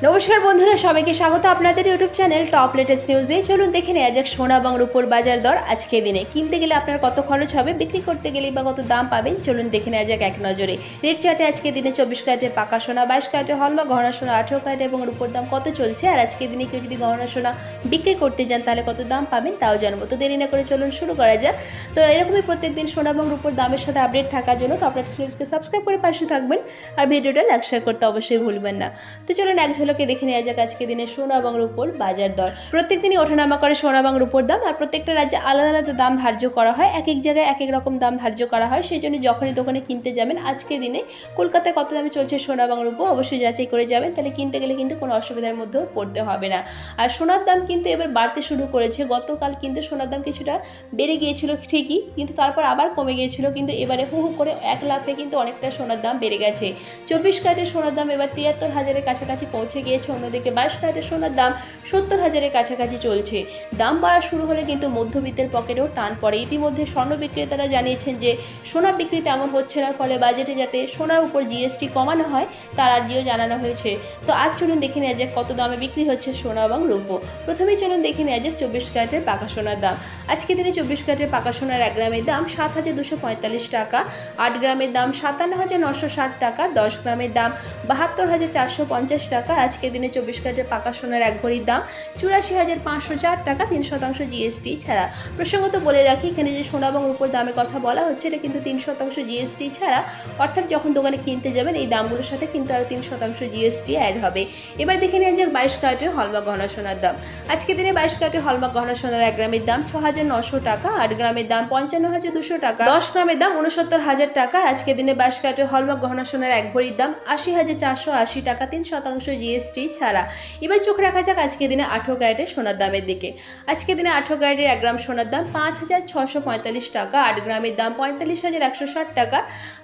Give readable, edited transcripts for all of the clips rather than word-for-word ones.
নমস্কার বন্ধুরা, সবাইকে স্বাগত আপনাদের ইউটিউব চ্যানেল টপ লেটেস্ট নিউজে। চলুন দেখে নেওয়া যাক সোনা এবং রূপোর বাজার দর আজকের দিনে। কিনতে গেলে আপনার কত খরচ হবে, বিক্রি করতে গেলে বা কত দাম পাবেন, চলুন দেখে নেওয়া যাক এক নজরে। রেট চার্টে আজকের দিনে 24 ক্যারেটের পাকা সোনা, 22 ক্যারেটের হলমার্ক গহনা সোনা, 18 ক্যারেট এবং রূপোর দাম কত চলছে, আর আজকের দিনে কেউ যদি গহনা সোনা বিক্রি করতে যান তাহলে কত দাম পাবেন তাও জানবো। তো দেরি না করে চলুন শুরু করা যাক। তো এরকমই প্রত্যেকদিন সোনা এবং রূপোর দামের সাথে আপডেট থাকার জন্য টপ লেটেস্ট নিউজকে সাবস্ক্রাইব করে পাশে থাকবেন, আর ভিডিওটা লাইক শেয়ার করতে অবশ্যই ভুলবেন না। তো চলুন এক ঝলকে দেখে নেওয়া যাক আজকে দিনে সোনা এবং রূপোর বাজার দর। প্রত্যেকদিনই ওঠানামা করে সোনা এবং রূপোর দাম, আর প্রত্যেকটা রাজ্যে আলাদা আলাদা দাম ধার্য করা হয়, এক এক জায়গায় এক এক রকম দাম ধার্য করা হয়। সেই জন্য যখনই দোকানে কিনতে যাবেন আজকে দিনে কলকাতায় কত দামে চলছে সোনা এবং রূপো অবশ্যই যাচাই করে যাবেন, তাহলে কিনতে গেলে কিন্তু কোনো অসুবিধার মধ্যেও পড়তে হবে না। আর সোনার দাম কিন্তু এবার বাড়তে শুরু করেছে। গতকাল কিন্তু সোনার দাম কিছুটা বেড়ে গিয়েছিল ঠিকই, কিন্তু তারপর আবার কমে গিয়েছিল, কিন্তু এবারে হু হু করে 1 লাফে কিন্তু অনেকটা সোনার দাম বেড়ে গেছে। 24 ক্যারেটের সোনার দাম এবার 73,000-এর কাছাকাছি পৌঁছে গিয়েছে। অন্যদিকে 22 ক্যারেটের সোনার দাম 70,000-এর কাছাকাছি চলছে। দাম বাড়া শুরু হলে কিন্তু মধ্যবিত্তের পকেটেও টান পড়ে। ইতিমধ্যে স্বর্ণ বিক্রেতারা জানিয়েছেন যে সোনা বিক্রি তেমন হচ্ছে না, ফলে বাজেটে যাতে সোনার উপর জিএসটি কমানো হয় তার আর্জিও জানানো হয়েছে। তো আজ চলুন দেখে নেওয়া যাক কত দামে বিক্রি হচ্ছে সোনা এবং রূপো। প্রথমেই চলুন দেখে নেওয়া যাক 24 ক্যারেটের পাকা সোনার দাম। আজকে দিনে 24 ক্যারেটের পাকা সোনার 1 গ্রামের দাম 7,245 টাকা, 8 গ্রামের দাম 57,960 টাকা, 10 গ্রামের দাম 72,450 টাকা। আজকের দিনে 24 ক্যারেটের পাকা সোনার 1 ভরির দাম 84,504 টাকা, 3% জিএসটি ছাড়া। প্রসঙ্গত বলে রাখি, এখানে যে সোনা এবং রূপোর দামের কথা বলা হচ্ছে এটা কিন্তু 3% জিএসটি ছাড়া, অর্থাৎ যখন দোকানে কিনতে যাবেন এই দামগুলোর সাথে কিন্তু আরও 3% জিএসটি অ্যাড হবে। এবার দেখে নেওয়া যাক 22 ক্যারেটের হলমার্ক গহনা সোনার দাম। আজকে দিনে 22 ক্যারেটের হলমার্ক গহনা সোনার 1 গ্রামের দাম 6,900 টাকা, 8 গ্রামের দাম 55,200 টাকা, 10 গ্রামের দাম 69,000 টাকা। আজকে দিনে 22 ক্যারেটের হলমার্ক গহনা সোনার 1 ভরির দাম 80,480 টাকা, 3% জিএসটি ছাড়া। এবার চোখ রাখা যাক আজকে দিনে 18 ক্যারেটের সোনার দামের দিকে। আজকে দিনে 18 ক্যারেটের 1 গ্রাম সোনার দাম 5,645 টাকা, 8 গ্রামের দাম 45,160 টাকা।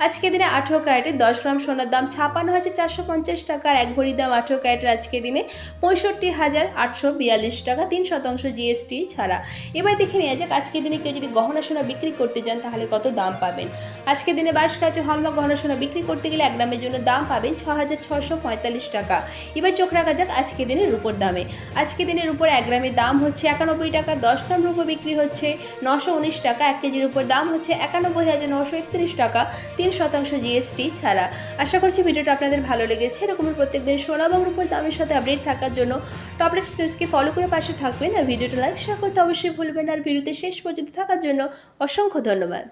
আজকে দিনে 18 ক্যারেটের 10 গ্রাম সোনার দাম 56,450 টাকা, আর 1 ভরির দাম 18 ক্যারেটের আজকে দিনে 65,842 টাকা, 3% জিএসটি ছাড়া। এবার দেখে নেওয়া যাক আজকে দিনে কেউ যদি গহনা সোনা বিক্রি করতে যান তাহলে কত দাম পাবেন। আজকে দিনে 22 ক্যারেটের হলমার্ক গহনা সোনা বিক্রি করতে গেলে 1 গ্রামের জন্য দাম পাবেন 6,645 টাকা। এবার চোখ রাখা যাক আজকে দিনে রূপোর দামে। আজকে দিনের উপর 1 গ্রামের দাম হচ্ছে 91 টাকা, 10 গ্রাম রূপো বিক্রি হচ্ছে 919 টাকা, 1 কেজির উপর দাম হচ্ছে 91,931 টাকা, 3% জিএসটি ছাড়া। আশা করছি ভিডিওটা আপনাদের ভালো লেগেছে। এরকমই প্রত্যেকদিন সোনা এবং রূপোর দামের সাথে আপডেট থাকার জন্য টপ লেটেস্ট নিউজকে ফলো করে পাশে থাকবেন, আর ভিডিওটা লাইক শেয়ার করতে অবশ্যই ভুলবেন না। আর ভিডিওতে শেষ পর্যন্ত থাকার জন্য অসংখ্য ধন্যবাদ।